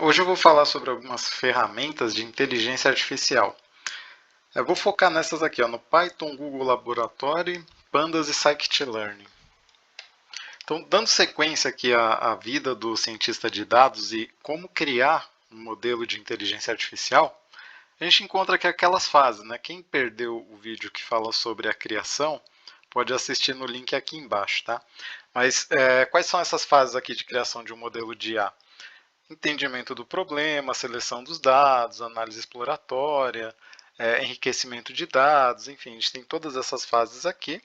Hoje eu vou falar sobre algumas ferramentas de inteligência artificial. Eu vou focar nessas aqui, ó, no Python, Google Laboratory, Pandas e Scikit-Learn. Então, dando sequência aqui à vida do cientista de dados e como criar um modelo de inteligência artificial, a gente encontra aqui aquelas fases, né? Quem perdeu o vídeo que fala sobre a criação, pode assistir no link aqui embaixo, tá? Mas quais são essas fases aqui de criação de um modelo de IA? Entendimento do problema, seleção dos dados, análise exploratória, enriquecimento de dados, enfim, a gente tem todas essas fases aqui.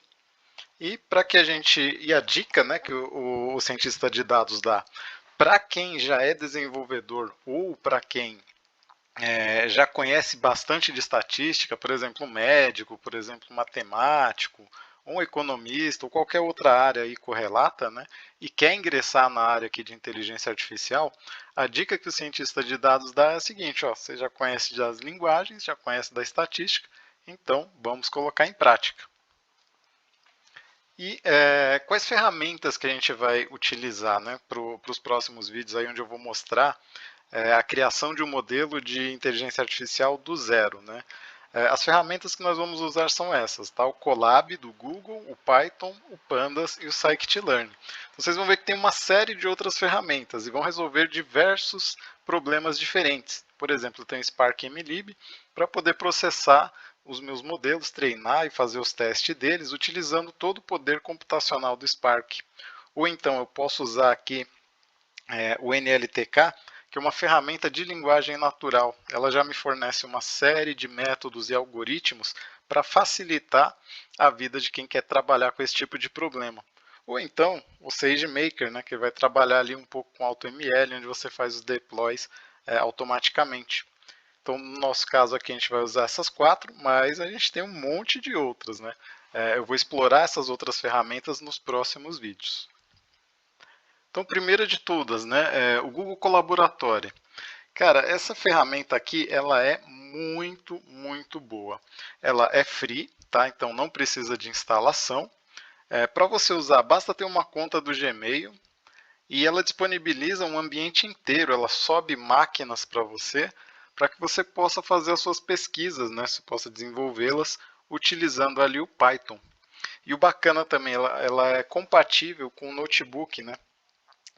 E para que a gente. E a dica, né, que o cientista de dados dá para quem já é desenvolvedor ou para quem já conhece bastante de estatística, por exemplo, um médico, por exemplo, um matemático, um economista ou qualquer outra área aí correlata, né, e quer ingressar na área aqui de inteligência artificial, a dica que o cientista de dados dá é a seguinte, ó, você já conhece das linguagens, já conhece da estatística, então vamos colocar em prática. E quais ferramentas que a gente vai utilizar, né, para os próximos vídeos aí onde eu vou mostrar a criação de um modelo de inteligência artificial do zero, né? As ferramentas que nós vamos usar são essas, tá? O Colab do Google, o Python, o Pandas e o Scikit-Learn. Então, vocês vão ver que tem uma série de outras ferramentas e vão resolver diversos problemas diferentes. Por exemplo, eu tenho o Spark MLib para poder processar os meus modelos, treinar e fazer os testes deles utilizando todo o poder computacional do Spark. Ou então eu posso usar aqui o NLTK, que é uma ferramenta de linguagem natural. Ela já me fornece uma série de métodos e algoritmos para facilitar a vida de quem quer trabalhar com esse tipo de problema. Ou então o SageMaker, né, que vai trabalhar ali um pouco com AutoML, onde você faz os deploys automaticamente. Então, no nosso caso aqui, a gente vai usar essas quatro, mas a gente tem um monte de outras, né? Eu vou explorar essas outras ferramentas nos próximos vídeos. Então, primeira de todas, né, o Google Colaboratório. Cara, essa ferramenta aqui, ela é muito boa. Ela é free, tá? Então não precisa de instalação. Para você usar, basta ter uma conta do Gmail e ela disponibiliza um ambiente inteiro. Ela sobe máquinas para que você possa fazer as suas pesquisas, né? Você possa desenvolvê-las utilizando ali o Python. E o bacana também, ela é compatível com o notebook, né?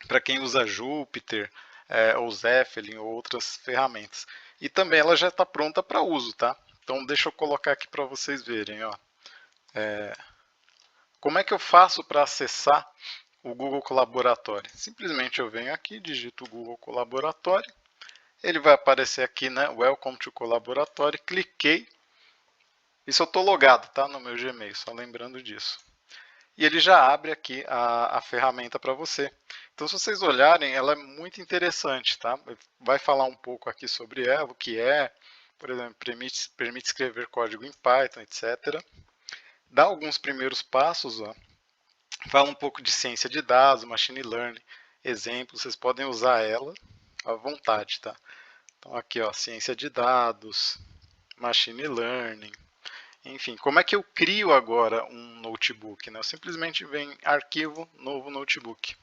Para quem usa Jupyter, ou Zeppelin ou outras ferramentas. E também ela já está pronta para uso, tá? Então deixa eu colocar aqui para vocês verem, ó. Como é que eu faço para acessar o Google Colaboratório? Simplesmente eu venho aqui, digito Google Colaboratório, ele vai aparecer aqui, né? Welcome to Colaboratório, cliquei. Isso eu estou logado, tá? No meu Gmail, só lembrando disso. E ele já abre aqui a ferramenta para você. Então, se vocês olharem, ela é muito interessante, tá? Vai falar um pouco aqui sobre ela, o que é, por exemplo, permite escrever código em Python, etc. Dá alguns primeiros passos, ó. Fala um pouco de ciência de dados, machine learning, exemplos, vocês podem usar ela à vontade, tá? Então, aqui, ó, ciência de dados, machine learning, enfim, como é que eu crio agora um notebook? Né? Eu simplesmente venho em arquivo, novo notebook.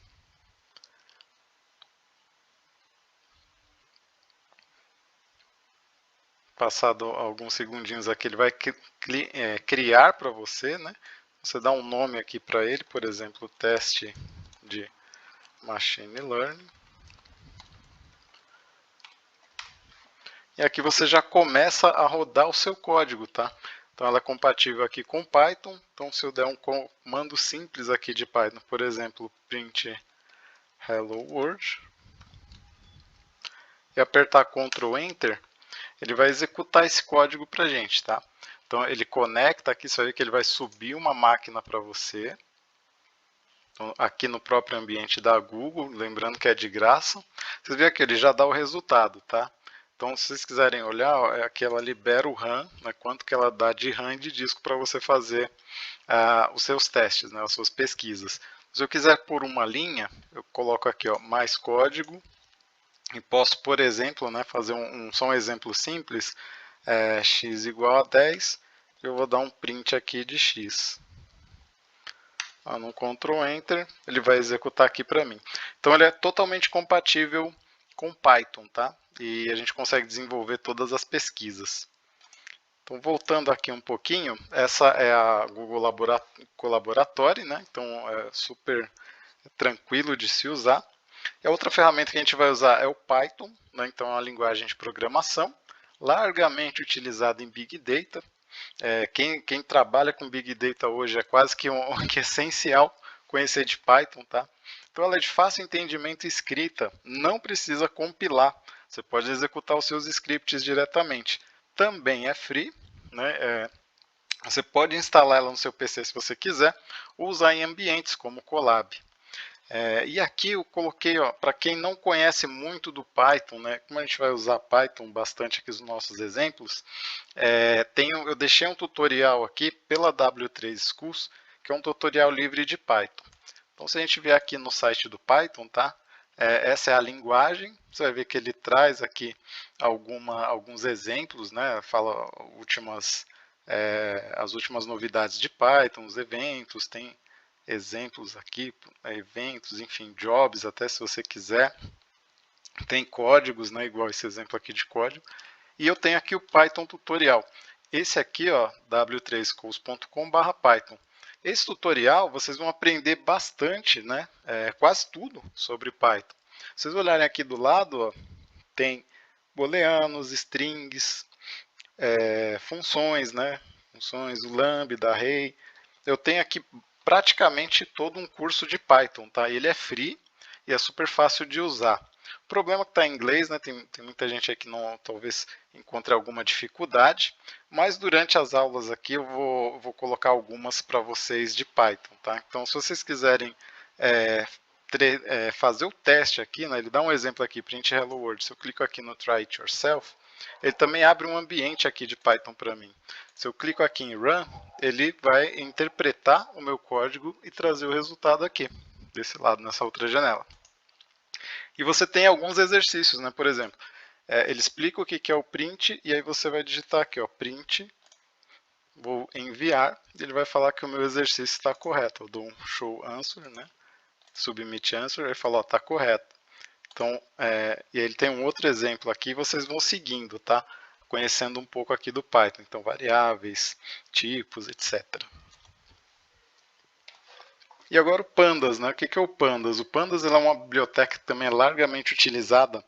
Passado alguns segundinhos aqui, ele vai criar para você, né? Você dá um nome aqui para ele, por exemplo, teste de machine learning. E aqui você já começa a rodar o seu código, tá? Então ela é compatível aqui com Python. Então se eu der um comando simples aqui de Python, por exemplo, print hello world, e apertar Ctrl Enter, ele vai executar esse código para a gente, tá? Então ele conecta aqui, você vai ver que ele vai subir uma máquina para você. Então, aqui no próprio ambiente da Google, lembrando que é de graça. Vocês veem aqui, ele já dá o resultado, tá? Então, se vocês quiserem olhar, ó, aqui ela libera o RAM, né, quanto que ela dá de RAM e de disco para você fazer os seus testes, né, as suas pesquisas. Se eu quiser pôr uma linha, eu coloco aqui, ó, mais código, e posso, por exemplo, né, fazer só um exemplo simples, x igual a 10, eu vou dar um print aqui de x. No Ctrl Enter, ele vai executar aqui para mim. Então ele é totalmente compatível com Python, tá? E a gente consegue desenvolver todas as pesquisas. Então, voltando aqui um pouquinho, essa é a Google Colaboratory, né? Então, é super tranquilo de se usar. E a outra ferramenta que a gente vai usar é o Python, né? Então, é uma linguagem de programação, largamente utilizada em Big Data. Quem trabalha com Big Data hoje é quase que, que essencial conhecer de Python, tá? Então, ela é de fácil entendimento e escrita, não precisa compilar. Você pode executar os seus scripts diretamente. Também é free, né? Você pode instalar ela no seu PC se você quiser, ou usar em ambientes como Colab. E aqui eu coloquei, para quem não conhece muito do Python, né, como a gente vai usar Python bastante aqui nos nossos exemplos, eu deixei um tutorial aqui pela W3 Schools, que é um tutorial livre de Python. Então, se a gente vier aqui no site do Python, tá? Essa é a linguagem, você vai ver que ele traz aqui alguns exemplos, né? Fala as últimas novidades de Python, os eventos, tem exemplos aqui, eventos, enfim, jobs, até se você quiser. Tem códigos, né? Igual esse exemplo aqui de código. E eu tenho aqui o Python tutorial. Esse aqui, ó, w3schools.com/python. Esse tutorial vocês vão aprender bastante, né? Quase tudo sobre Python. Se vocês olharem aqui do lado, ó, tem booleanos, strings, funções, né? Funções, o lambda, array. Eu tenho aqui praticamente todo um curso de Python, tá? Ele é free e é super fácil de usar. O problema é que está em inglês, né? Tem muita gente aí que não, talvez encontre alguma dificuldade, mas durante as aulas aqui eu vou colocar algumas para vocês de Python, tá? Então, se vocês quiserem fazer o teste aqui, né? Ele dá um exemplo aqui, print hello world. Se eu clico aqui no try it yourself, ele também abre um ambiente aqui de Python para mim. Se eu clico aqui em Run, ele vai interpretar o meu código e trazer o resultado aqui, desse lado, nessa outra janela. E você tem alguns exercícios, né? Por exemplo, ele explica o que é o print, e aí você vai digitar aqui, ó, print, vou enviar, e ele vai falar que o meu exercício está correto. Eu dou um show answer, né? Submit answer, ele fala, ó, está correto. Então, e ele tem um outro exemplo aqui, vocês vão seguindo, tá? Conhecendo um pouco aqui do Python. Então, variáveis, tipos, etc. E agora o Pandas, né? O que é o Pandas? O Pandas é uma biblioteca que também é largamente utilizada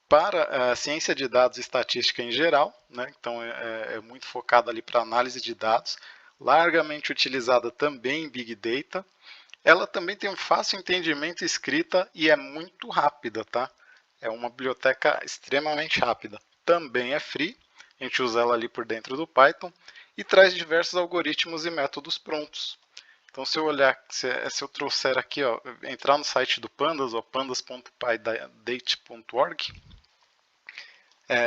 para a ciência de dados e estatística em geral, né? Então é muito focada ali para análise de dados, largamente utilizada também em Big Data. Ela também tem um fácil entendimento escrita e é muito rápida, tá? É uma biblioteca extremamente rápida. Também é free, a gente usa ela ali por dentro do Python e traz diversos algoritmos e métodos prontos. Então, se eu olhar, se eu trouxer aqui, ó, entrar no site do Pandas, pandas.pydate.org,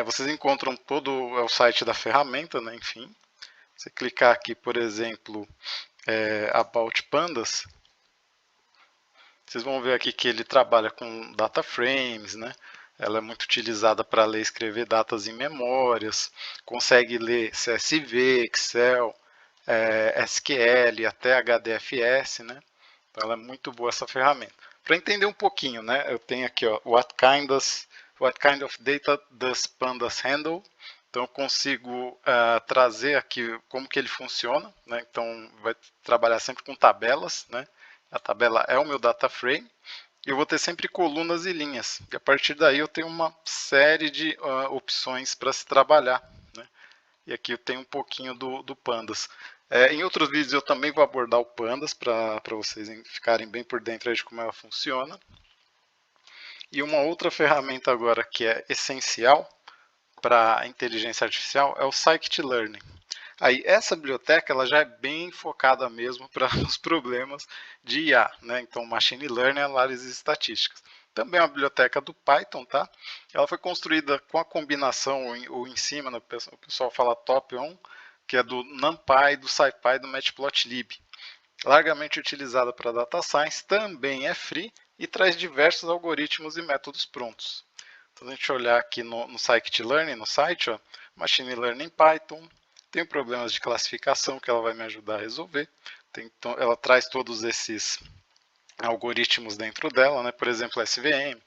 vocês encontram todo o site da ferramenta, né? Enfim. Se clicar aqui, por exemplo, About Pandas, vocês vão ver aqui que ele trabalha com data frames, né? Ela é muito utilizada para ler e escrever datas em memórias, consegue ler CSV, Excel, SQL, até HDFS, né? Então ela é muito boa essa ferramenta. Para entender um pouquinho, né? Eu tenho aqui, ó, what kind of data does Pandas handle? Então eu consigo trazer aqui como que ele funciona, né? Então vai trabalhar sempre com tabelas, né? A tabela é o meu data frame. Eu vou ter sempre colunas e linhas. E a partir daí eu tenho uma série de opções para se trabalhar, né? E aqui eu tenho um pouquinho do Pandas. Em outros vídeos eu também vou abordar o Pandas para vocês ficarem bem por dentro de como ela funciona. E uma outra ferramenta agora que é essencial para a inteligência artificial é o Scikit-Learn. Aí essa biblioteca ela já é bem focada mesmo para os problemas de IA, né? Então Machine Learning e análises estatísticas. Também é uma biblioteca do Python, tá? Ela foi construída com a combinação, ou em cima, né? O pessoal fala top 1, que é do NumPy, do SciPy e do Matplotlib. Largamente utilizada para data science, também é free e traz diversos algoritmos e métodos prontos. Então, a gente olhar aqui no Scikit-Learn, no site, ó, Machine Learning Python, tem problemas de classificação que ela vai me ajudar a resolver. Então, ela traz todos esses algoritmos dentro dela, né? Por exemplo, SVM,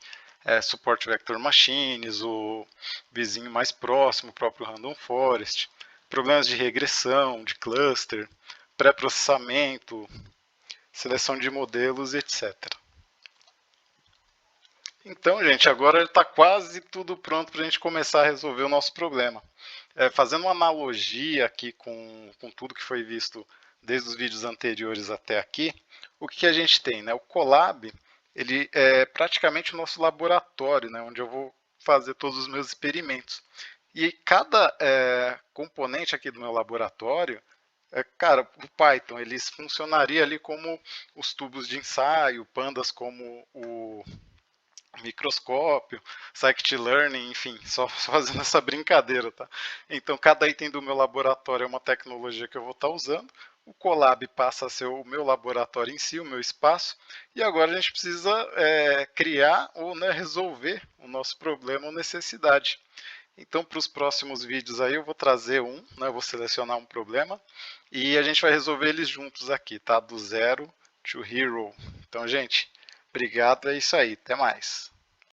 Support Vector Machines, o vizinho mais próximo, o próprio Random Forest, problemas de regressão, de cluster, pré-processamento, seleção de modelos, etc. Então, gente, agora está quase tudo pronto para a gente começar a resolver o nosso problema. Fazendo uma analogia aqui com tudo que foi visto desde os vídeos anteriores até aqui, o que a gente tem? Né? O Colab ele é praticamente o nosso laboratório, né? Onde eu vou fazer todos os meus experimentos. E cada componente aqui do meu laboratório, cara, o Python, ele funcionaria ali como os tubos de ensaio, pandas como o microscópio, scikit-learning, enfim, só fazendo essa brincadeira, tá? Então, cada item do meu laboratório é uma tecnologia que eu vou estar usando. O Colab passa a ser o meu laboratório em si, o meu espaço, e agora a gente precisa criar ou resolver o nosso problema ou necessidade. Então, para os próximos vídeos aí, eu vou trazer eu vou selecionar um problema e a gente vai resolver eles juntos aqui, tá? Do zero to hero. Então, gente, obrigado, é isso aí, até mais.